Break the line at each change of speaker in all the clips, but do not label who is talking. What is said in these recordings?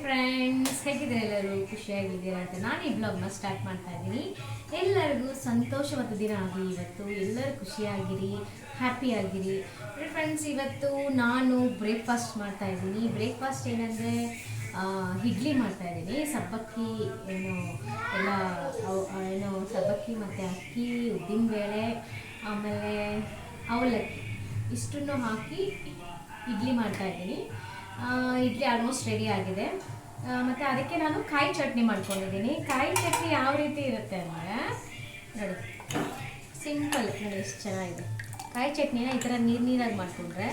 Friends, ಹೇಗಿದ್ದೀರಾ? ಎಲ್ಲರೂ ಖುಷಿಯಾಗಿದ್ದೀರಾ ಅಂತ ನಾನು ಈ ಬ್ಲಾಗ್ನ ಸ್ಟಾರ್ಟ್ ಮಾಡ್ತಾ ಇದ್ದೀನಿ. ಎಲ್ಲರಿಗೂ ಸಂತೋಷವಾದ ದಿನ ಆಗಲಿ. ಇವತ್ತು ಎಲ್ಲರೂ ಖುಷಿಯಾಗಿರಿ, ಹ್ಯಾಪಿಯಾಗಿರಿ. ಫ್ರೆಂಡ್ಸ್, ಇವತ್ತು ನಾನು ಬ್ರೇಕ್ಫಾಸ್ಟ್ ಮಾಡ್ತಾ ಇದ್ದೀನಿ. ಬ್ರೇಕ್ಫಾಸ್ಟ್ ಏನಂದರೆ ಇಡ್ಲಿ ಮಾಡ್ತಾ ಇದ್ದೀನಿ. ಸಬ್ಬಕ್ಕಿ ಎಲ್ಲ ಸಬ್ಬಕ್ಕಿ ಮತ್ತು ಅಕ್ಕಿ, ಉದ್ದಿನಬೇಳೆ, ಆಮೇಲೆ ಅವಲಕ್ಕಿ ಇಷ್ಟನ್ನು ಹಾಕಿ ಇಡ್ಲಿ ಮಾಡ್ತಾ ಇದ್ದೀನಿ. ಇಡ್ಲಿ ಆಲ್ಮೋಸ್ಟ್ ರೆಡಿ ಆಗಿದೆ. ಮತ್ತು ಅದಕ್ಕೆ ನಾನು ಕಾಯಿ ಚಟ್ನಿ ಮಾಡ್ಕೊಂಡಿದ್ದೀನಿ. ಕಾಯಿ ಚಟ್ನಿ ಯಾವ ರೀತಿ ಇರುತ್ತೆ ಅಂದರೆ ನೋಡಿ, ಸಿಂಪಲ್ ನೋಡಿ, ಎಷ್ಟು ಚೆನ್ನಾಗಿದೆ. ಕಾಯಿ ಚಟ್ನಿನ ಈ ಥರ ನೀರಾಗಿ ಮಾಡಿಕೊಂಡ್ರೆ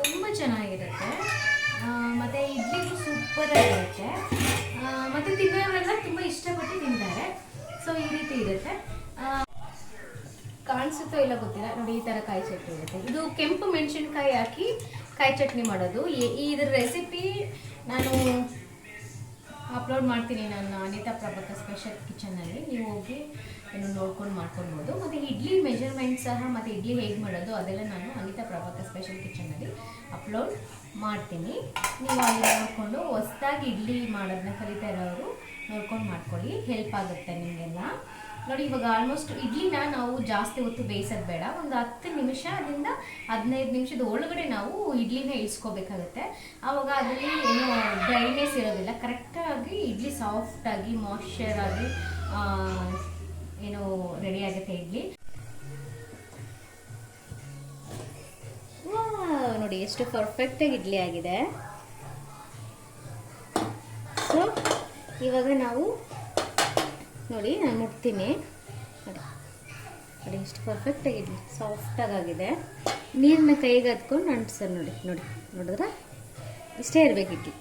ತುಂಬ ಚೆನ್ನಾಗಿರುತ್ತೆ. ಮತ್ತು ಇಡ್ಲಿಗೂ ಸೂಪರಾಗಿರುತ್ತೆ. ಮತ್ತು ತಿನ್ನೋರೆಲ್ಲ ತುಂಬ ಇಷ್ಟಪಟ್ಟು ತಿಂತಾರೆ. ಸೊ ಈ ರೀತಿ ಇರುತ್ತೆ. ಕಾಣಿಸುತ್ತೋ ಇಲ್ಲ ಗೊತ್ತಿಲ್ಲ ನೋಡಿ, ಈ ಥರ ಕಾಯಿ ಚಟ್ನಿ ಇರುತ್ತೆ. ಇದು ಕೆಂಪು ಮೆಣಸಿನ್ಕಾಯಿ ಹಾಕಿ ಕಾಯಿ ಚಟ್ನಿ ಮಾಡೋದು. ಇದ್ರ ರೆಸಿಪಿ ನಾನು ಅಪ್ಲೋಡ್ ಮಾಡ್ತೀನಿ ನನ್ನ ಅನಿತಾ ಪ್ರಭಾಕರ್ ಸ್ಪೆಷಲ್ ಕಿಚನಲ್ಲಿ. ನೀವು ಹೋಗಿ ನೋಡ್ಕೊಂಡು ಮಾಡ್ಕೊಳ್ಬೋದು. ಮತ್ತು ಇಡ್ಲಿ ಮೆಜರ್ಮೆಂಟ್ ಸಹ ಮತ್ತು ಇಡ್ಲಿ ಹೇಗೆ ಮಾಡೋದು ಅದೆಲ್ಲ ನಾನು ಅನಿತಾ ಪ್ರಭಾಕರ್ ಸ್ಪೆಷಲ್ ಕಿಚನಲ್ಲಿ ಅಪ್ಲೋಡ್ ಮಾಡ್ತೀನಿ. ನೀವು ಅಲ್ಲಿ ನೋಡಿಕೊಂಡು ಹೊಸದಾಗಿ ಇಡ್ಲಿ ಮಾಡೋದನ್ನ ಕಲಿತಾ ಇರೋರು ನೋಡ್ಕೊಂಡು ಮಾಡ್ಕೊಳ್ಳಿ, ಹೆಲ್ಪ್ ಆಗುತ್ತೆ ನಿಮಗೆಲ್ಲ. ನೋಡಿ, ಇವಾಗ ಆಲ್ಮೋಸ್ಟ್ ಇಡ್ಲಿನ ನಾವು ಜಾಸ್ತಿ ಹೊತ್ತು ಬೇಯಿಸೋದು ಬೇಡ. ಒಂದು 10 ನಿಮಿಷದಿಂದ 15 ನಿಮಿಷದ ಒಳಗಡೆ ನಾವು ಇಡ್ಲಿನ ಇಳಿಸ್ಕೋಬೇಕಾಗುತ್ತೆ. ಆವಾಗ ಅದರಲ್ಲಿ ಏನೋ ಡ್ರೈನೆಸ್ ಇರೋದಿಲ್ಲ. ಕರೆಕ್ಟಾಗಿ ಇಡ್ಲಿ ಸಾಫ್ಟಾಗಿ ಮಾಯ್ಶ್ಚರ್ ಆಗಿ ಏನೋ ರೆಡಿ ಆಗುತ್ತೆ ಇಡ್ಲಿ. ನೋಡಿ ಎಷ್ಟು ಪರ್ಫೆಕ್ಟಾಗಿ ಇಡ್ಲಿ ಆಗಿದೆ. ಸೊ ಇವಾಗ ನಾವು ನೋಡಿ, ನಾನು ಮುಟ್ತೀನಿ ನೋಡಿ, ನೋಡಿ ಎಷ್ಟು ಪರ್ಫೆಕ್ಟಾಗಿ ಇಡ್ಲಿ ಸಾಫ್ಟಾಗಿದೆ. ನೀರನ್ನ ಕೈಗೆ ಹತ್ಕೊಂಡು ಅಂಟಿಸೋದು ನೋಡಿ, ನೋಡಿದ್ರೆ ಇಷ್ಟೇ ಇರಬೇಕು ಇಡ್ಲಿ.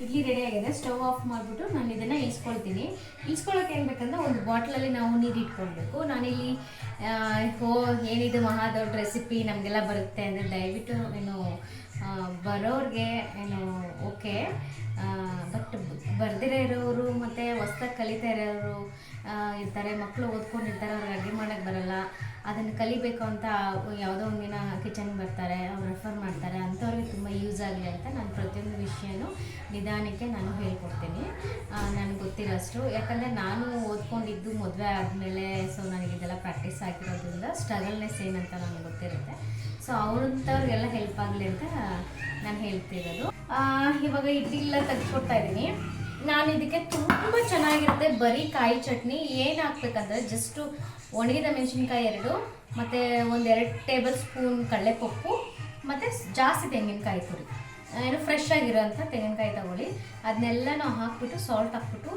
ಇಡ್ಲಿ ರೆಡಿ ಆಗಿದೆ. ಸ್ಟವ್ ಆಫ್ ಮಾಡಿಬಿಟ್ಟು ನಾನು ಇದನ್ನು ಇಳಿಸ್ಕೊಳ್ತೀನಿ. ಇಳಿಸ್ಕೊಳ್ಳೋಕೆ ಏನು ಬೇಕಂದ್ರೆ ಒಂದು ಬಾಟ್ಲಲ್ಲಿ ನಾವು ನೀರು ಇಟ್ಕೊಳ್ಬೇಕು. ನಾನಿಲ್ಲಿ ಏನಿದು ಮಹಾ ದೊಡ್ಡ ರೆಸಿಪಿ ನಮಗೆಲ್ಲ ಬರುತ್ತೆ ಅಂದರೆ ದಯವಿಟ್ಟು ಬರೋರಿಗೆ ಓಕೆ. ಬಟ್ ಬರ್ದಿರೋ ಇರೋರು ಮತ್ತು ಹೊಸ್ದಾಗಿ ಕಲಿತಾ ಇರೋರು ಇರ್ತಾರೆ. ಮಕ್ಕಳು ಓದ್ಕೊಂಡಿರ್ತಾರೆ, ಅವ್ರಿಗೆ ಅಡುಗೆ ಮಾಡೋಕ್ಕೆ ಬರಲ್ಲ. ಅದನ್ನು ಕಲಿಬೇಕು ಅಂತ ಯಾವುದೋ ಒಂದಿನ ಕಿಚನ್ಗೆ ಬರ್ತಾರೆ, ಅವ್ರು ರೆಫರ್ ಮಾಡ್ತಾರೆ. ಅಂಥವ್ರಿಗೆ ತುಂಬ ಯೂಸ್ ಆಗಲಿ ಅಂತ ನಾನು ಪ್ರತಿಯೊಂದು ವಿಷಯನೂ ನಿಧಾನಕ್ಕೆ ನಾನು ಹೇಳ್ಕೊಡ್ತೀನಿ, ನನಗೆ ಗೊತ್ತಿರೋಷ್ಟು. ಯಾಕಂದರೆ ನಾನು ಓದ್ಕೊಂಡಿದ್ದು ಮದುವೆ ಆದಮೇಲೆ, ಸೊ ನನಗಿದೆಲ್ಲ ಪ್ರಾಕ್ಟೀಸ್ ಆಗಿರೋದ್ರಿಂದ ಸ್ಟ್ರಗಲ್ನೆಸ್ ಏನಂತ ನನಗೆ ಗೊತ್ತಿರುತ್ತೆ. ಸೊ ಅವ್ರಂಥವ್ರಿಗೆಲ್ಲ ಹೆಲ್ಪ್ ಆಗಲಿ ಅಂತ ನಾನು ಹೇಳ್ತಿರೋದು. ಇವಾಗ ಇಡ್ಲಿಲ್ಲ ತೆಗೆದುಕೊಡ್ತಾ ಇದ್ದೀನಿ ನಾನು. ಇದಕ್ಕೆ ತುಂಬ ಚೆನ್ನಾಗಿರುತ್ತೆ ಬರೀ ಕಾಯಿ ಚಟ್ನಿ. ಏನು ಹಾಕ್ಬೇಕಂದ್ರೆ ಜಸ್ಟು ಒಣಗಿದ ಮೆಣಸಿನ್ಕಾಯಿ 2 ಮತ್ತು 1-2 ಟೇಬಲ್ ಸ್ಪೂನ್ ಕಡಲೆಪಪ್ಪು ಮತ್ತು ಜಾಸ್ತಿ ತೆಂಗಿನಕಾಯಿ ತುರಿ, ಫ್ರೆಶ್ ಆಗಿರೋಂಥ ತೆಂಗಿನಕಾಯಿ ತಗೊಳ್ಳಿ. ಅದನ್ನೆಲ್ಲ ನಾವು ಹಾಕ್ಬಿಟ್ಟು ಸಾಲ್ಟ್ ಹಾಕ್ಬಿಟ್ಟು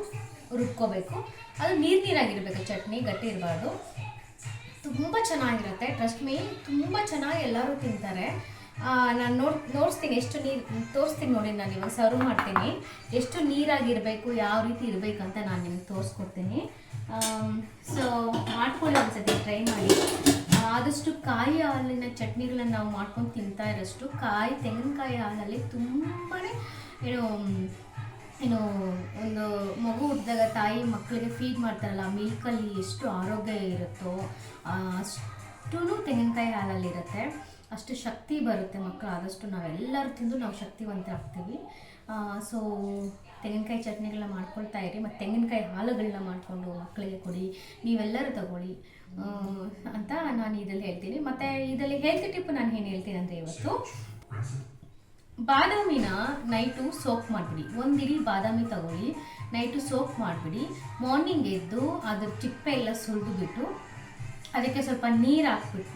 ರುಬ್ಕೋಬೇಕು. ಅದು ನೀರಾಗಿರಬೇಕು, ಚಟ್ನಿ ಗಟ್ಟಿ ಇರಬಾರ್ದು. ತುಂಬ ಚೆನ್ನಾಗಿರುತ್ತೆ, ಟ್ರಸ್ಟ್ ಮೀ. ತುಂಬ ಚೆನ್ನಾಗಿ ಎಲ್ಲರೂ ತಿಂತಾರೆ. ನಾನು ತೋರಿಸ್ತೀನಿ ಎಷ್ಟು ನೀರು ತೋರಿಸ್ತೀನಿ ನೋಡಿ. ನಾನು ಇವಾಗ ಸರ್ವ್ ಮಾಡ್ತೀನಿ. ಎಷ್ಟು ನೀರಾಗಿರಬೇಕು, ಯಾವ ರೀತಿ ಇರಬೇಕು ಅಂತ ನಾನು ನಿಮ್ಗೆ ತೋರಿಸ್ಕೊಡ್ತೀನಿ. ಸೊ ಮಾಡ್ಕೊಳ್ಳಿ, ಒಂದ್ಸತಿ ಟ್ರೈ ಮಾಡಿ. ಆದಷ್ಟು ಕಾಯಿ ಹಾಲಿನ ಚಟ್ನಿಗಳನ್ನ ನಾವು ಮಾಡ್ಕೊಂಡು ತಿಂತಾ ಇರೋಷ್ಟು ತೆಂಗಿನಕಾಯಿ ಹಾಲಲ್ಲಿ ತುಂಬಾ ಒಂದು ಮಗು ಹುಟ್ಟಿದಾಗ ತಾಯಿ ಮಕ್ಕಳಿಗೆ ಫೀಡ್ ಮಾಡ್ತಾರಲ್ಲ, ಮಿಲ್ಕಲ್ಲಿ ಎಷ್ಟು ಆರೋಗ್ಯ ಇರುತ್ತೋ ಅಷ್ಟು ತೆಂಗಿನಕಾಯಿ ಹಾಲಲ್ಲಿರುತ್ತೆ. ಅಷ್ಟು ಶಕ್ತಿ ಬರುತ್ತೆ ಮಕ್ಕಳು. ಆದಷ್ಟು ನಾವೆಲ್ಲರೂ ತಿಂದು ನಾವು ಶಕ್ತಿವಂತ ಆಗ್ತೀವಿ. ಸೊ ತೆಂಗಿನಕಾಯಿ ಚಟ್ನಿಗಳನ್ನ ಮಾಡ್ಕೊಳ್ತಾ ಇರಿ. ಮತ್ತು ತೆಂಗಿನಕಾಯಿ ಹಾಲುಗಳನ್ನ ಮಾಡಿಕೊಂಡು ಮಕ್ಕಳಿಗೆ ಕೊಡಿ, ನೀವೆಲ್ಲರೂ ತಗೊಳ್ಳಿ ಅಂತ ನಾನು ಇದರಲ್ಲಿ ಹೇಳ್ತೀನಿ. ಮತ್ತು ಇದರಲ್ಲಿ ಹೆಲ್ತ್ ಟಿಪ್ ನಾನು ಏನು ಹೇಳ್ತೀನಿ ಅಂದರೆ, ಇವತ್ತು ಬಾದಾಮಿನ ನೈಟು ಸೋಪ್ ಮಾಡಿಬಿಡಿ. 1 ಇಡೀ ಬಾದಾಮಿ ತಗೊಳ್ಳಿ, ನೈಟು ಸೋಪ್ ಮಾಡಿಬಿಡಿ. ಮಾರ್ನಿಂಗ್ ಎದ್ದು ಅದ್ರ ಚಿಪ್ಪೆ ಎಲ್ಲ ಸುಲಿದುಬಿಟ್ಟು ಅದಕ್ಕೆ ಸ್ವಲ್ಪ ನೀರು ಹಾಕ್ಬಿಟ್ಟು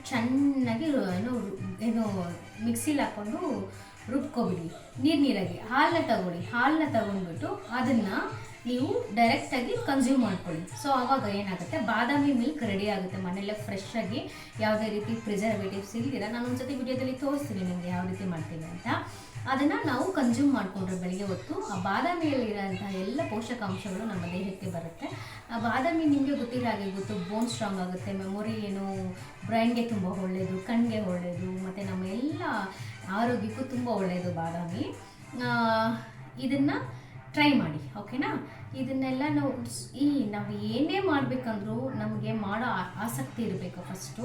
ಚೆನ್ನಾಗಿ ಮಿಕ್ಸಿಲಿ ಹಾಕ್ಕೊಂಡು ರುಬ್ಕೊಬಿಡಿ. ನೀರಾಗಿ ಹಾಲನ್ನ ತಗೊಂಡ್ಬಿಟ್ಟು ಅದನ್ನು ನೀವು ಡೈರೆಕ್ಟಾಗಿ ಕನ್ಸ್ಯೂಮ್ ಮಾಡ್ಕೊಳ್ಳಿ. ಸೊ ಆವಾಗ ಏನಾಗುತ್ತೆ, ಬಾದಾಮಿ ಮಿಲ್ಕ್ ರೆಡಿ ಆಗುತ್ತೆ ಮನೆಯಲ್ಲೇ ಫ್ರೆಶ್ ಆಗಿ, ಯಾವುದೇ ರೀತಿ ಪ್ರಿಸರ್ವೇಟಿವ್ಸ್ ಇಲ್ದಿರ. ನಾನು ಒಂದ್ಸತಿ ವಿಡಿಯೋದಲ್ಲಿ ತೋರಿಸ್ತೀನಿ ನಿಮಗೆ ಯಾವ ರೀತಿ ಮಾಡ್ತೀನಿ ಅಂತ. ಅದನ್ನು ನಾವು ಕನ್ಸ್ಯೂಮ್ ಮಾಡಿಕೊಂಡ್ರೆ ಬೆಳಗ್ಗೆ ಹೊತ್ತು ಆ ಬಾದಾಮಿಯಲ್ಲಿರೋಂಥ ಎಲ್ಲ ಪೋಷಕಾಂಶಗಳು ನಮ್ಮ ದೇಹಕ್ಕೆ ಬರುತ್ತೆ. ಆ ಬಾದಾಮಿ ನಿಮಗೆ ಗೊತ್ತು, ಬೋನ್ ಸ್ಟ್ರಾಂಗ್ ಆಗುತ್ತೆ, ಮೆಮೊರಿ ಬ್ರೈನ್ಗೆ ತುಂಬ ಒಳ್ಳೆಯದು, ಕಣ್ಣಿಗೆ ಒಳ್ಳೆಯದು, ಮತ್ತು ನಮ್ಮ ಎಲ್ಲ ಆರೋಗ್ಯಕ್ಕೂ ತುಂಬ ಒಳ್ಳೆಯದು ಬಾದಾಮಿ. ಇದನ್ನು ಟ್ರೈ ಮಾಡಿ. ಓಕೆನಾ? ಇದನ್ನೆಲ್ಲ ನಾವು ಏನೇ ಮಾಡಬೇಕಂದ್ರೂ ನಮಗೆ ಮಾಡೋ ಆಸಕ್ತಿ ಇರಬೇಕು ಫಸ್ಟು.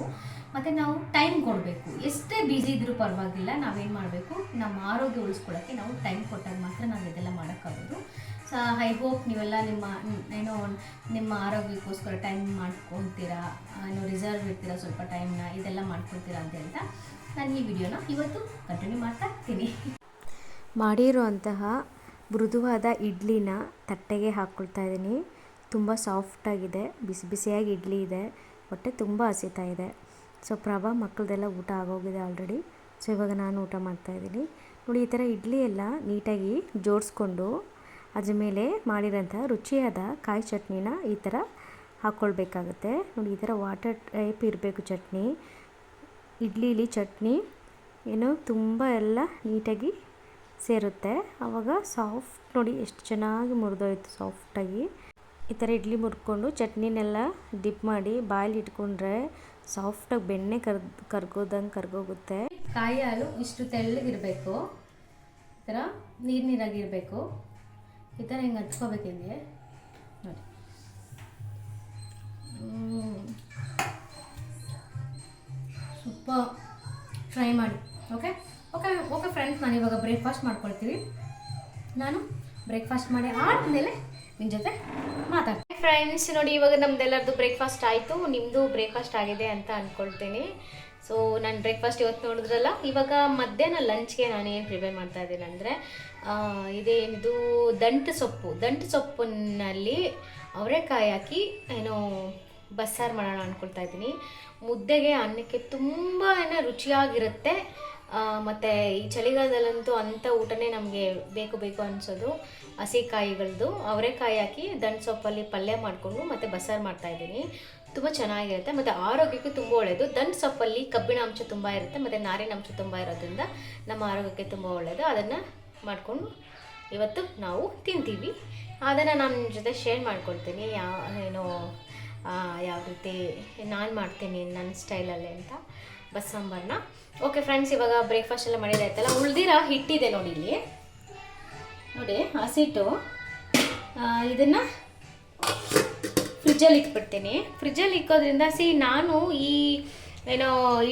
ಮತ್ತು ನಾವು ಟೈಮ್ ಕೊಡಬೇಕು. ಎಷ್ಟೇ ಬ್ಯುಸಿ ಇದ್ರೂ ಪರವಾಗಿಲ್ಲ, ನಾವೇನು ಮಾಡಬೇಕು, ನಮ್ಮ ಆರೋಗ್ಯ ಉಳಿಸ್ಕೊಳ್ಳೋಕ್ಕೆ ನಾವು ಟೈಮ್ ಕೊಟ್ಟಾಗ ಮಾತ್ರ ನಾವು ಇದೆಲ್ಲ ಮಾಡೋಕ್ಕಾಗೋದು. ಸೊ ಐ ಹೋಪ್ ನೀವೆಲ್ಲ ನಿಮ್ಮ ಆರೋಗ್ಯಕ್ಕೋಸ್ಕರ ಟೈಮ್ ಮಾಡ್ಕೊತೀರಾ, ರಿಸರ್ವ್ ಇರ್ತೀರಾ ಸ್ವಲ್ಪ ಟೈಮ್ನ, ಇದೆಲ್ಲ ಮಾಡ್ಕೊಳ್ತೀರಾ ಅಂತ ಹೇಳ್ತಾ ನಾನು ಈ ವಿಡಿಯೋನ ಇವತ್ತು ಕಂಟಿನ್ಯೂ ಮಾಡ್ತಾ ಇರ್ತೀನಿ.
ಮಾಡಿರುವಂತಹ ಮೃದುವಾದ ಇಡ್ಲಿನ ತಟ್ಟೆಗೆ ಹಾಕ್ಕೊಳ್ತಾ ಇದ್ದೀನಿ. ತುಂಬ ಸಾಫ್ಟಾಗಿದೆ, ಬಿಸಿ ಬಿಸಿಯಾಗಿ ಇಡ್ಲಿ ಇದೆ, ಹೊಟ್ಟೆ ತುಂಬ ಹಸಿತಾ ಇದೆ. ಸೊ ಪ್ರಭಾ ಮಕ್ಕಳದೆಲ್ಲ ಊಟ ಆಗೋಗಿದೆ ಆಲ್ರೆಡಿ. ಸೊ ಇವಾಗ ನಾನು ಊಟ ಮಾಡ್ತಾಯಿದ್ದೀನಿ. ನೋಡಿ, ಈ ಥರ ಇಡ್ಲಿ ಎಲ್ಲ ನೀಟಾಗಿ ಜೋಡಿಸ್ಕೊಂಡು ಅದ್ರ ಮೇಲೆ ಮಾಡಿರೋಂಥ ರುಚಿಯಾದ ಕಾಯಿ ಚಟ್ನಿನ ಈ ಥರ ಹಾಕ್ಕೊಳ್ಬೇಕಾಗತ್ತೆ. ನೋಡಿ, ಈ ಥರ ವಾಟರ್ ಟೈಪ್ ಇರಬೇಕು ಚಟ್ನಿ. ಇಡ್ಲಿಲಿ ಚಟ್ನಿ ತುಂಬ ಎಲ್ಲ ನೀಟಾಗಿ ಸೇರುತ್ತೆ. ಆವಾಗ ಸಾಫ್ಟ್, ನೋಡಿ ಎಷ್ಟು ಚೆನ್ನಾಗಿ ಮುರಿದೋಯ್ತು ಸಾಫ್ಟಾಗಿ. ಈ ಥರ ಇಡ್ಲಿ ಮುರ್ಕೊಂಡು ಚಟ್ನಿನೆಲ್ಲ ಡಿಪ್ ಮಾಡಿ ಬಾಯಲ್ಲಿ ಇಟ್ಕೊಂಡ್ರೆ ಸಾಫ್ಟಾಗಿ ಬೆಣ್ಣೆ ಕರ್ಗೋದಂಗೆ ಕರ್ಗೋಗುತ್ತೆ.
ಕಾಯಿ ಹಾಲು ಇಷ್ಟು ತೆಳ್ಳಗಿರಬೇಕು, ಈ ಥರ ನೀರಾಗಿರಬೇಕು. ಈ ಥರ ಹಿಂಗೆ ಹಚ್ಕೋಬೇಕು ಹಿಂಗೆ ನೋಡಿ. ಸ್ವಲ್ಪ ಟ್ರೈ ಮಾಡಿ. ಓಕೆ ಓಕೆ ಓಕೆ ಫ್ರೆಂಡ್ಸ್, ನಾನು ಇವಾಗ ಬ್ರೇಕ್ಫಾಸ್ಟ್ ಮಾಡ್ಕೊಳ್ತೀವಿ. ನಾನು ಬ್ರೇಕ್ಫಾಸ್ಟ್ ಮಾಡಿ ಆದಮೇಲೆ ನಿಮ್ಮ ಜೊತೆ ಮಾತಾಡ್ತೀನಿ. ಫ್ರೆಂಡ್ಸ್ ನೋಡಿ, ಇವಾಗ ನಮ್ದೆಲ್ಲರದು ಬ್ರೇಕ್ಫಾಸ್ಟ್ ಆಯಿತು. ನಿಮ್ಮದು ಬ್ರೇಕ್ಫಾಸ್ಟ್ ಆಗಿದೆ ಅಂತ ಅಂದ್ಕೊಳ್ತೀನಿ. ಸೊ ನಾನು ಬ್ರೇಕ್ಫಾಸ್ಟ್ ಇವತ್ತು ನೋಡಿದ್ರಲ್ಲ. ಇವಾಗ ಮಧ್ಯಾಹ್ನ ಲಂಚ್ಗೆ ನಾನು ಏನು ಪ್ರಿಪೇರ್ ಮಾಡ್ತಾ ಇದ್ದೀನಿ ಅಂದರೆ, ಇದೇನಿದು ದಂಟು ಸೊಪ್ಪಿನಲ್ಲಿ ಅವರೆಕಾಯಿ ಹಾಕಿ ಬಸ್ಸಾರು ಮಾಡೋಣ ಅಂದ್ಕೊಳ್ತಾ ಇದ್ದೀನಿ. ಮುದ್ದೆಗೆ ಅನ್ನಕ್ಕೆ ತುಂಬಾ ರುಚಿಯಾಗಿರುತ್ತೆ. ಮತ್ತು ಈ ಚಳಿಗಾಲದಲ್ಲಂತೂ ಅಂಥ ಊಟನೇ ನಮಗೆ ಬೇಕು ಅನಿಸೋದು. ಹಸಿಕಾಯಿಗಳದ್ದು ಅವರೆಕಾಯಿ ಹಾಕಿ ದಂಟು ಸೊಪ್ಪಲ್ಲಿ ಪಲ್ಯ ಮಾಡಿಕೊಂಡು ಮತ್ತು ಬಸ್ಸಾರು ಮಾಡ್ತಾಯಿದ್ದೀನಿ. ತುಂಬ ಚೆನ್ನಾಗಿರುತ್ತೆ ಮತ್ತು ಆರೋಗ್ಯಕ್ಕೂ ತುಂಬ ಒಳ್ಳೆಯದು. ದಂಟು ಸೊಪ್ಪಲ್ಲಿ ಕಬ್ಬಿಣ ಅಂಶ ತುಂಬ ಇರುತ್ತೆ ಮತ್ತು ನಾರಿನ ಅಂಶ ತುಂಬ ಇರೋದ್ರಿಂದ ನಮ್ಮ ಆರೋಗ್ಯಕ್ಕೆ ತುಂಬ ಒಳ್ಳೆಯದು. ಅದನ್ನು ಮಾಡಿಕೊಂಡು ಇವತ್ತು ನಾವು ತಿಂತೀವಿ. ಅದನ್ನು ನಾನು ನಿಮ್ಮ ಜೊತೆ ಶೇರ್ ಮಾಡ್ಕೊಳ್ತೀನಿ, ಯಾವ ರೀತಿ ನಾನು ಮಾಡ್ತೀನಿ ನನ್ನ ಸ್ಟೈಲಲ್ಲಿ ಅಂತ ಬಸ್ಸಾಂಬಾರನ್ನ. ಓಕೆ ಫ್ರೆಂಡ್ಸ್, ಇವಾಗ ಬ್ರೇಕ್ಫಾಸ್ಟ್ ಎಲ್ಲ ಮಾಡಿದಾಯ್ತಲ್ಲ. ಉಳ್ದಿರೋ ಹಿಟ್ಟಿದೆ ನೋಡಿ, ಇಲ್ಲಿ ನೋಡಿ ಹಸಿಟ್ಟು. ಇದನ್ನು ಫ್ರಿಜ್ಜಲ್ಲಿ ಇಟ್ಬಿಡ್ತೀನಿ. ಫ್ರಿಜ್ಜಲ್ಲಿ ಇಕ್ಕೋದ್ರಿಂದ ನಾನು ಈ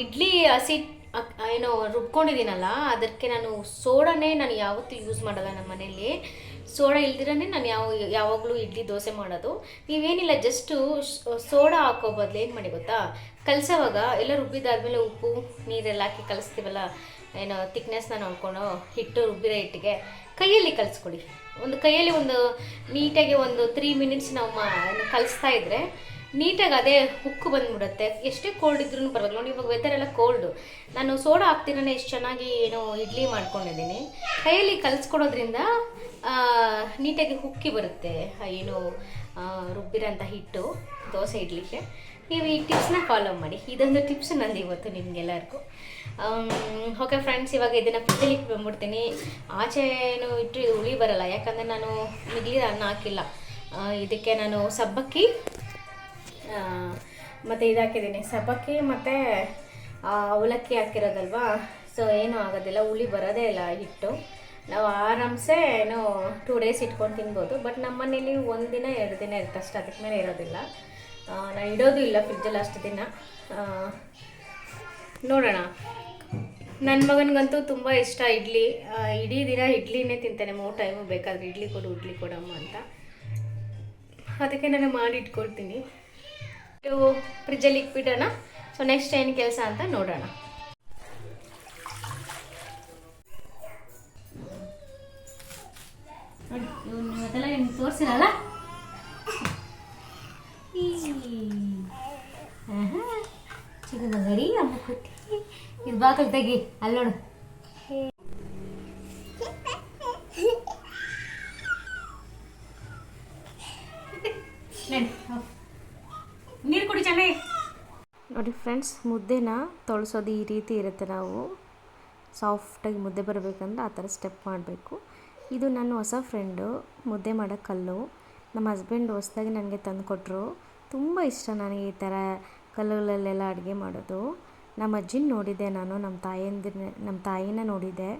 ಇಡ್ಲಿ ರುಬ್ಕೊಂಡಿದ್ದೀನಲ್ಲ, ಅದಕ್ಕೆ ನಾನು ಸೋಡಾನೇ ನಾನು ಯಾವತ್ತೂ ಯೂಸ್ ಮಾಡಲ್ಲ. ನಮ್ಮ ಮನೇಲಿ ಸೋಡಾ ಇಲ್ದಿರೇ ನಾನು ಯಾವಾಗಲೂ ಇಡ್ಲಿ ದೋಸೆ ಮಾಡೋದು. ನೀವೇನಿಲ್ಲ, ಜಸ್ಟು ಸೋಡಾ ಹಾಕೋ ಬದಲು ಏನು ಮಾಡಿ ಗೊತ್ತಾ, ಕಲಸೋವಾಗ ಎಲ್ಲ ರುಬ್ಬಿದಾದ್ಮೇಲೆ ಉಪ್ಪು ನೀರೆಲ್ಲ ಹಾಕಿ ಕಲಿಸ್ತೀವಲ್ಲ, ತಿಕ್ನೆಸ್ನ ನೋಡ್ಕೊಂಡು ಹಿಟ್ಟು ರುಬ್ಬಿರೋ ಹಿಟ್ಟಿಗೆ ಕೈಯಲ್ಲಿ ಕಲಿಸ್ಕೊಡಿ. ಕೈಯಲ್ಲಿ ನೀಟಾಗಿ 3 ಮಿನಿಟ್ಸ್ ನಾವು ಕಲಿಸ್ತಾ ಇದ್ದರೆ ನೀಟಾಗಿ ಅದೇ ಉಕ್ಕು ಬಂದುಬಿಡುತ್ತೆ. ಎಷ್ಟೇ ಕೋಲ್ಡ್ ಇದ್ರೂ ಪರವಾಗಿಲ್ಲ. ನೋಡಿ, ಇವಾಗ ವೆದರ್ ಎಲ್ಲ ಕೋಲ್ಡು, ನಾನು ಸೋಡಾ ಹಾಕ್ತಿರೇ ಎಷ್ಟು ಚೆನ್ನಾಗಿ ಇಡ್ಲಿ ಮಾಡ್ಕೊಂಡಿದ್ದೀನಿ. ಕೈಯಲ್ಲಿ ಕಲಿಸ್ಕೊಡೋದ್ರಿಂದ ನೀಟಾಗಿ ಉಕ್ಕಿ ಬರುತ್ತೆ ರುಬ್ಬಿರೋಂಥ ಹಿಟ್ಟು ದೋಸೆ ಇಡ್ಲಿಕ್ಕೆ. ನೀವು ಈ ಟಿಪ್ಸ್ನ ಫಾಲೋ ಮಾಡಿ. ಇದೊಂದು ಟಿಪ್ಸ್ ನಂದು ಇವತ್ತು ನಿಮಗೆಲ್ಲರಿಗೂ. ಓಕೆ ಫ್ರೆಂಡ್ಸ್, ಇವಾಗ ಇದನ್ನು ಫ್ರಿಜ್ಜಲ್ಲಿ ಬಂದ್ಬಿಡ್ತೀನಿ. ಆಚೆನೂ ಇಟ್ಟು ಇದು ಹುಳಿ ಬರಲ್ಲ, ಯಾಕಂದರೆ ನಾನು ಮಿಗ್ಲಿದ ಅನ್ನ ಹಾಕಿಲ್ಲ. ಇದಕ್ಕೆ ನಾನು ಸಬ್ಬಕ್ಕಿ ಮತ್ತು ಹಾಕಿದ್ದೀನಿ, ಸಬ್ಬಕ್ಕಿ ಮತ್ತು ಅವಲಕ್ಕಿ ಹಾಕಿರೋದಲ್ವಾ. ಸೊ ಏನೂ ಆಗೋದಿಲ್ಲ, ಹುಳಿ ಬರೋದೇ ಇಲ್ಲ ಹಿಟ್ಟು. ನಾವು ಆರಾಮ್ಸೆ 2 ಡೇಸ್ ಇಟ್ಕೊಂಡು ತಿನ್ಬೋದು. ಬಟ್ ನಮ್ಮ ಮನೇಲಿ 1 ದಿನ 2 ದಿನ ಇರುತ್ತೆ ಅಷ್ಟೇ, ಅದಕ್ಕೆ ಮೇಲೆ ಇರೋದಿಲ್ಲ. ನಾನು ಇಡೋದು ಇಲ್ಲ ಫ್ರಿಜ್ಜಲ್ಲಿ ಅಷ್ಟು ದಿನ. ನೋಡೋಣ. ನನ್ನ ಮಗನಿಗಂತೂ ತುಂಬ ಇಷ್ಟ ಇಡ್ಲಿ. ಇಡೀ ದಿನ ಇಡ್ಲಿನೇ ತಿಂತಾನೆ. 3 ಟೈಮು ಬೇಕಾದರೆ ಇಡ್ಲಿ ಕೊಡಮ್ಮ ಅಂತ. ಅದಕ್ಕೆ ನಾನು ಮಾಡಿ ಇಟ್ಕೊಳ್ತೀನಿ. ಫ್ರಿಜ್ಜಲ್ಲಿ ಇಟ್ಬಿಡೋಣ. ಸೊ ನೆಕ್ಸ್ಟ್ ಏನು ಕೆಲಸ ಅಂತ ನೋಡೋಣ. ಇವತ್ತೆಲ್ಲ ನಿಮ್ಗೆ ತೋರಿಸಿರಲ್ಲ. ಚಿಕ್ಕಗರಿ ಅಮ್ಮ ಕುಟ್ಟಿ ಇದು ಬಾಕಲ್ ತೆಗಿ, ಅಲ್ಲಿ ನೋಡು. ನೀರು ಕುಡಿ ಚೆನ್ನಾಗಿ.
ನೋಡಿ ಫ್ರೆಂಡ್ಸ್, ಮುದ್ದೆನ ತೊಳಸೋದು ಈ ರೀತಿ ಇರುತ್ತೆ. ನಾವು ಸಾಫ್ಟಾಗಿ ಮುದ್ದೆ ಬರಬೇಕಂದ್ರೆ ಆ ಥರ ಸ್ಟೆಪ್ ಮಾಡಬೇಕು. ಇದು ನನ್ನ ಹೊಸ ಫ್ರೆಂಡು ಮುದ್ದೆ ಮಾಡೋ ಕಲ್ಲು. ನಮ್ಮ ಹಸ್ಬೆಂಡ್ ಹೊಸದಾಗಿ ನನಗೆ ತಂದು ಕೊಟ್ಟರು. ತುಂಬ ಇಷ್ಟ ನನಗೆ ಈ ಥರ ಕಲ್ಲುಗಳಲ್ಲೆಲ್ಲ ಅಡುಗೆ ಮಾಡೋದು. ನಮ್ಮ ಅಜ್ಜಿನ ನೋಡಿದ್ದೆ ನಾನು, ನಮ್ಮ ತಾಯಿನ ನೋಡಿದ್ದೆ.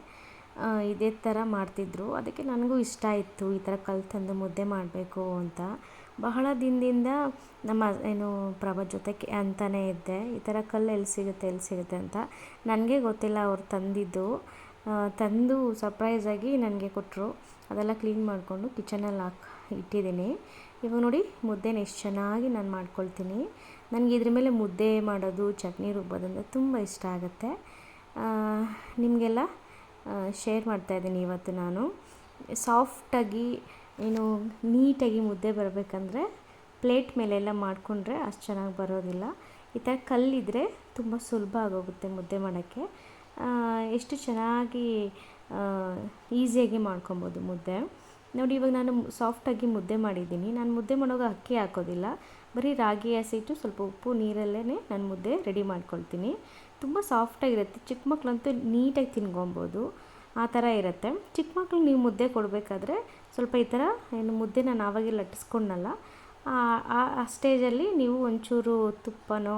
ಇದೇ ಥರ ಮಾಡ್ತಿದ್ರು. ಅದಕ್ಕೆ ನನಗೂ ಇಷ್ಟ ಇತ್ತು ಈ ಥರ ಕಲ್ಲು ತಂದು ಮುದ್ದೆ ಮಾಡಬೇಕು ಅಂತ. ಬಹಳ ದಿನದಿಂದ ನಮ್ಮ ಪ್ರಭಾ ಜೊತೆ ಅಂತಲೇ ಇದ್ದೆ, ಈ ಥರ ಕಲ್ಲು ಎಲ್ಲಿ ಸಿಗುತ್ತೆ ಅಂತ. ನನಗೆ ಗೊತ್ತಿಲ್ಲ ಅವ್ರು ತಂದಿದ್ದು. ತಂದು ಸರ್ಪ್ರೈಸಾಗಿ ನನಗೆ ಕೊಟ್ಟರು. ಅದೆಲ್ಲ ಕ್ಲೀನ್ ಮಾಡಿಕೊಂಡು ಕಿಚನಲ್ಲಿ ಇಟ್ಟಿದ್ದೀನಿ. ಇವಾಗ ನೋಡಿ ಮುದ್ದೆನ ಎಷ್ಟು ಚೆನ್ನಾಗಿ ನಾನು ಮಾಡ್ಕೊಳ್ತೀನಿ. ನನಗೆ ಇದ್ರ ಮೇಲೆ ಮುದ್ದೆ ಮಾಡೋದು, ಚಟ್ನಿ ರುಬ್ಬೋದಂದರೆ ತುಂಬ ಇಷ್ಟ ಆಗುತ್ತೆ. ನಿಮಗೆಲ್ಲ ಶೇರ್ ಮಾಡ್ತಾಯಿದ್ದೀನಿ ಇವತ್ತು ನಾನು. ಸಾಫ್ಟಾಗಿ ನೀಟಾಗಿ ಮುದ್ದೆ ಬರಬೇಕಂದ್ರೆ ಪ್ಲೇಟ್ ಮೇಲೆಲ್ಲ ಮಾಡಿಕೊಂಡ್ರೆ ಅಷ್ಟು ಚೆನ್ನಾಗಿ ಬರೋದಿಲ್ಲ. ಈ ಥರ ಕಲ್ಲಿದ್ದರೆ ತುಂಬ ಸುಲಭ ಆಗೋಗುತ್ತೆ ಮುದ್ದೆ ಮಾಡೋಕ್ಕೆ. ಎಷ್ಟು ಚೆನ್ನಾಗಿ ಈಸಿಯಾಗಿ ಮಾಡ್ಕೊಬೋದು ಮುದ್ದೆ. ನೋಡಿ ಇವಾಗ ನಾನು ಸಾಫ್ಟಾಗಿ ಮುದ್ದೆ ಮಾಡಿದ್ದೀನಿ. ನಾನು ಮುದ್ದೆ ಮಾಡುವಾಗ ಅಕ್ಕಿ ಹಾಕೋದಿಲ್ಲ, ಬರೀ ರಾಗಿ ಹಸಿಟ್ಟು ಸ್ವಲ್ಪ ಉಪ್ಪು ನೀರಲ್ಲೇ ನಾನು ಮುದ್ದೆ ರೆಡಿ ಮಾಡ್ಕೊಳ್ತೀನಿ. ತುಂಬ ಸಾಫ್ಟಾಗಿರುತ್ತೆ. ಚಿಕ್ಕ ಮಕ್ಕಳಂತೂ ನೀಟಾಗಿ ತಿನ್ಕೊಬೋದು, ಆ ಥರ ಇರುತ್ತೆ. ಚಿಕ್ಕ ಮಕ್ಳಿಗೆ ನೀವು ಮುದ್ದೆ ಕೊಡಬೇಕಾದ್ರೆ ಸ್ವಲ್ಪ ಈ ಥರ ಮುದ್ದೆನ ನಾವಾಗೆ ಲಟ್ಟಿಸ್ಕೊಂಡಲ್ಲ, ಆ ಸ್ಟೇಜಲ್ಲಿ ನೀವು ಒಂಚೂರು ತುಪ್ಪನೋ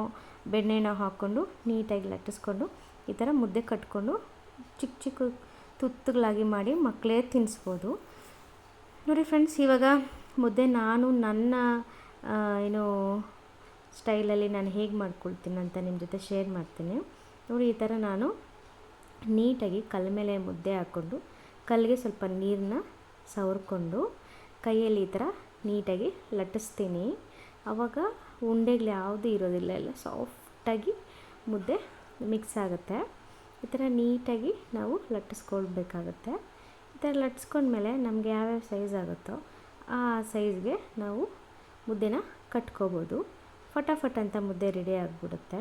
ಬೆಣ್ಣೆನೋ ಹಾಕ್ಕೊಂಡು ನೀಟಾಗಿ ಲಟ್ಟಿಸ್ಕೊಂಡು ಈ ಥರ ಮುದ್ದೆ ಕಟ್ಕೊಂಡು ಚಿಕ್ಕ ಚಿಕ್ಕ ತುತ್ತುಗಳಾಗಿ ಮಾಡಿ ಮಕ್ಕಳೇ ತಿನ್ನಿಸ್ಬೋದು. ನೋಡಿ ಫ್ರೆಂಡ್ಸ್, ಇವಾಗ ಮುದ್ದೆ ನಾನು ನನ್ನ ಸ್ಟೈಲಲ್ಲಿ ನಾನು ಹೇಗೆ ಮಾಡ್ಕೊಳ್ತೀನಿ ಅಂತ ನಿಮ್ಮ ಜೊತೆ ಶೇರ್ ಮಾಡ್ತೀನಿ. ನೋಡಿ ಈ ಥರ ನಾನು ನೀಟಾಗಿ ಕಲ್ಲ ಮೇಲೆ ಮುದ್ದೆ ಹಾಕ್ಕೊಂಡು ಕಲ್ಲಿಗೆ ಸ್ವಲ್ಪ ನೀರನ್ನ ಸವರ್ಕೊಂಡು ಕೈಯಲ್ಲಿ ಈ ಥರ ನೀಟಾಗಿ ಲಟ್ಟಿಸ್ತೀನಿ. ಆವಾಗ ಉಂಡೆಗಳು ಯಾವುದೂ ಇರೋದಿಲ್ಲ, ಎಲ್ಲ ಸಾಫ್ಟಾಗಿ ಮುದ್ದೆ ಮಿಕ್ಸ್ ಆಗುತ್ತೆ. ಈ ಥರ ನೀಟಾಗಿ ನಾವು ಲಟ್ಟಿಸ್ಕೊಳ್ಬೇಕಾಗತ್ತೆ. ಈ ಥರ ಲಟ್ಟಿಸ್ಕೊಂಡ್ಮೇಲೆ ನಮಗೆ ಯಾವ್ಯಾವ ಸೈಜ್ ಆಗುತ್ತೋ ಆ ಸೈಜ್ಗೆ ನಾವು ಮುದ್ದೆನ ಕಟ್ಕೋಬೋದು. ಫಟಾಫಟ್ ಅಂತ ಮುದ್ದೆ ರೆಡಿ ಆಗಿಬಿಡುತ್ತೆ.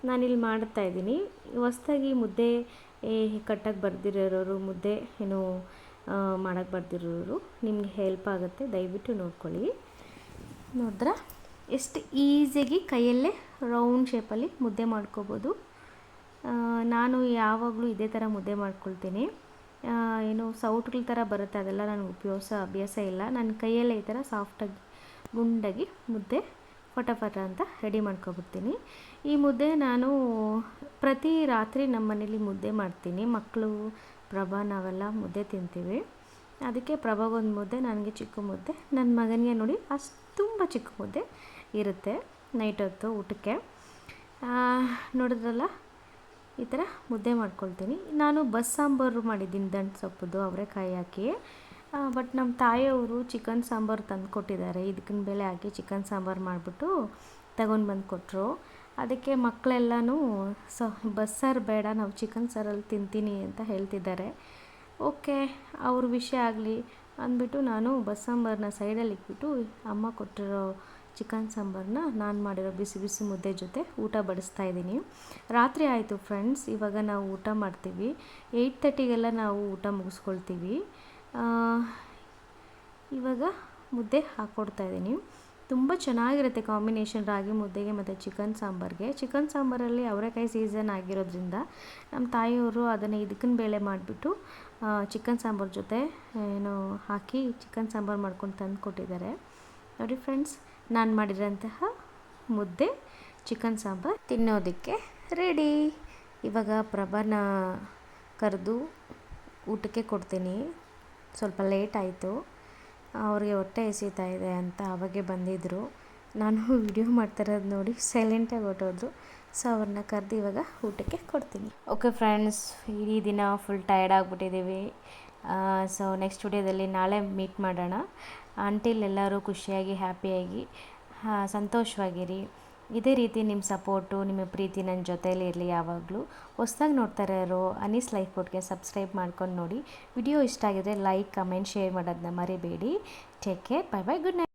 ನಾನಿಲ್ಲಿ ಮಾಡ್ತಾಯಿದ್ದೀನಿ. ಹೊಸ್ದಾಗಿ ಮುದ್ದೆ ಕಟ್ಟಕ್ಕೆ ಬರ್ದಿರೋರು, ಮುದ್ದೆ ಮಾಡೋಕ್ಕೆ ಬರ್ದಿರೋರು ನಿಮಗೆ ಹೆಲ್ಪ್ ಆಗುತ್ತೆ, ದಯವಿಟ್ಟು ನೋಡ್ಕೊಳ್ಳಿ. ನೋಡಿದ್ರೆ ಎಷ್ಟು ಈಸಿಯಾಗಿ ಕೈಯಲ್ಲೇ ರೌಂಡ್ ಶೇಪಲ್ಲಿ ಮುದ್ದೆ ಮಾಡ್ಕೋಬೋದು. ನಾನು ಯಾವಾಗಲೂ ಇದೇ ಥರ ಮುದ್ದೆ ಮಾಡ್ಕೊಳ್ತೀನಿ. ಸೌಟ್ಗಳ ಥರ ಬರುತ್ತೆ, ಅದೆಲ್ಲ ನನಗೆ ಅಭ್ಯಾಸ ಇಲ್ಲ. ನನ್ನ ಕೈಯಲ್ಲೇ ಈ ಥರ ಸಾಫ್ಟಾಗಿ ಗುಂಡಾಗಿ ಮುದ್ದೆ ಫಟಾಫಟ ಅಂತ ರೆಡಿ ಮಾಡ್ಕೊಬಿಡ್ತೀನಿ. ಈ ಮುದ್ದೆ ನಾನು ಪ್ರತಿ ರಾತ್ರಿ ನಮ್ಮ ಮನೇಲಿ ಮುದ್ದೆ ಮಾಡ್ತೀನಿ. ಮಕ್ಕಳು, ಪ್ರಭಾ, ನಾವೆಲ್ಲ ಮುದ್ದೆ ತಿಂತೀವಿ. ಅದಕ್ಕೆ ಪ್ರಭಾಗೊಂದು ಮುದ್ದೆ, ನನಗೆ ಚಿಕ್ಕ ಮುದ್ದೆ, ನನ್ನ ಮಗನಿಗೆ ನೋಡಿ ಅಷ್ಟು ತುಂಬ ಚಿಕ್ಕ ಮುದ್ದೆ ಇರುತ್ತೆ ನೈಟ್ ಹೊತ್ತು ಊಟಕ್ಕೆ. ನೋಡಿದ್ರಲ್ಲ, ಈ ಥರ ಮುದ್ದೆ ಮಾಡ್ಕೊಳ್ತೀನಿ. ನಾನು ಸಾಂಬಾರು ಮಾಡಿದ್ದೀನಿ, ದಂಟು ಸೊಪ್ಪುದು ಅವರೆಕಾಯಿ ಹಾಕಿ. ಬಟ್ ನಮ್ಮ ತಾಯಿಯವರು ಚಿಕನ್ ಸಾಂಬಾರು ತಂದು ಕೊಟ್ಟಿದ್ದಾರೆ. ಇದಕ್ಕಿನ ಬೆಲೆ ಹಾಕಿ ಚಿಕನ್ ಸಾಂಬಾರು ಮಾಡಿಬಿಟ್ಟು ತಗೊಂಡು ಬಂದು ಕೊಟ್ಟರು. ಅದಕ್ಕೆ ಮಕ್ಕಳೆಲ್ಲನೂ ಬಸ್ಸಾರು ಬೇಡ, ನಾವು ಚಿಕನ್ ಸಾರಲ್ಲಿ ತಿಂತೀನಿ ಅಂತ ಹೇಳ್ತಿದ್ದಾರೆ. ಓಕೆ, ಅವ್ರ ವಿಷಯ ಆಗಲಿ ಅಂದ್ಬಿಟ್ಟು ನಾನು ಸಾಂಬಾರನ್ನ ಸೈಡಲ್ಲಿ ಇಟ್ಬಿಟ್ಟು ಅಮ್ಮ ಕೊಟ್ಟಿರೋ ಚಿಕನ್ ಸಾಂಬಾರನ್ನ ನಾನು ಮಾಡಿರೋ ಬಿಸಿ ಬಿಸಿ ಮುದ್ದೆ ಜೊತೆ ಊಟ ಬಡಿಸ್ತಾ ಇದ್ದೀನಿ. ರಾತ್ರಿ ಆಯಿತು ಫ್ರೆಂಡ್ಸ್, ಇವಾಗ ನಾವು ಊಟ ಮಾಡ್ತೀವಿ. 8:30ಗೆಲ್ಲ ನಾವು ಊಟ ಮುಗಿಸ್ಕೊಳ್ತೀವಿ. ಇವಾಗ ಮುದ್ದೆ ಹಾಕ್ಕೊಡ್ತಾಯಿದ್ದೀನಿ. ತುಂಬ ಚೆನ್ನಾಗಿರುತ್ತೆ ಕಾಂಬಿನೇಷನ್ ರಾಗಿ ಮುದ್ದೆಗೆ ಮತ್ತು ಚಿಕನ್ ಸಾಂಬಾರಿಗೆ. ಚಿಕನ್ ಸಾಂಬಾರಲ್ಲಿ ಅವರೆಕಾಯಿ ಸೀಸನ್ ಆಗಿರೋದ್ರಿಂದ ನಮ್ಮ ತಾಯಿಯವರು ಅದನ್ನು ಇದಕ್ಕಿನ ಬೇಳೆ ಮಾಡಿಬಿಟ್ಟು ಚಿಕನ್ ಸಾಂಬಾರು ಜೊತೆ ಹಾಕಿ ಚಿಕನ್ ಸಾಂಬಾರು ಮಾಡ್ಕೊಂಡು ತಂದು ಕೊಟ್ಟಿದ್ದಾರೆ. ನೋಡಿ ಫ್ರೆಂಡ್ಸ್, ನಾನು ಮಾಡಿರೋಂತಹ ಮುದ್ದೆ ಚಿಕನ್ ಸಾಂಬಾರು ತಿನ್ನೋದಕ್ಕೆ ರೆಡಿ. ಇವಾಗ ಪ್ರಭಾನ ಕರೆದು ಊಟಕ್ಕೆ ಕೊಡ್ತೀನಿ. ಸ್ವಲ್ಪ ಲೇಟ್ ಆಯಿತು, ಅವ್ರಿಗೆ ಹೊಟ್ಟೆ ಎಸೀತಾ ಇದೆ ಅಂತ ಅವಾಗೆ ಬಂದಿದ್ದರು. ನಾನು ವಿಡಿಯೋ ಮಾಡ್ತಿರೋದು ನೋಡಿ ಸೈಲೆಂಟಾಗಿ ಹೊರಟೋದ್ರು. ಸೊ ಅವ್ರನ್ನ ಕರೆದು ಇವಾಗ ಊಟಕ್ಕೆ ಕೊಡ್ತೀನಿ. ಓಕೆ ಫ್ರೆಂಡ್ಸ್, ಇಡೀ ದಿನ ಫುಲ್ ಟಯರ್ಡ್ ಆಗಿಬಿಟ್ಟಿದ್ದೀವಿ. ಸೊ ನೆಕ್ಸ್ಟ್ ವಿಡಿಯೋದಲ್ಲಿ ನಾಳೆ ಮೀಟ್ ಮಾಡೋಣ. ಅಂಟಿಲ್ ಎಲ್ಲರೂ ಖುಷಿಯಾಗಿ, ಹ್ಯಾಪಿಯಾಗಿ, ಸಂತೋಷವಾಗಿರಿ. ಇದೇ ರೀತಿ ನಿಮ್ಮ ಸಪೋರ್ಟು, ನಿಮ್ಮ ಪ್ರೀತಿ ನನ್ನ ಜೊತೆಯಲ್ಲಿ ಇರಲಿ ಯಾವಾಗಲೂ. ಹೊಸ್ದಾಗಿ ನೋಡ್ತಾ ಇರೋರು ಅನೀಸ್ ಲೈಫ್ ಫುಡ್ಗೆ ಸಬ್ಸ್ಕ್ರೈಬ್ ಮಾಡ್ಕೊಂಡು ನೋಡಿ. ವಿಡಿಯೋ ಇಷ್ಟ ಆಗಿದ್ರೆ ಲೈಕ್, ಕಮೆಂಟ್, ಶೇರ್ ಮಾಡೋದನ್ನ ಮರಿಬೇಡಿ. Take care, bye bye, good night.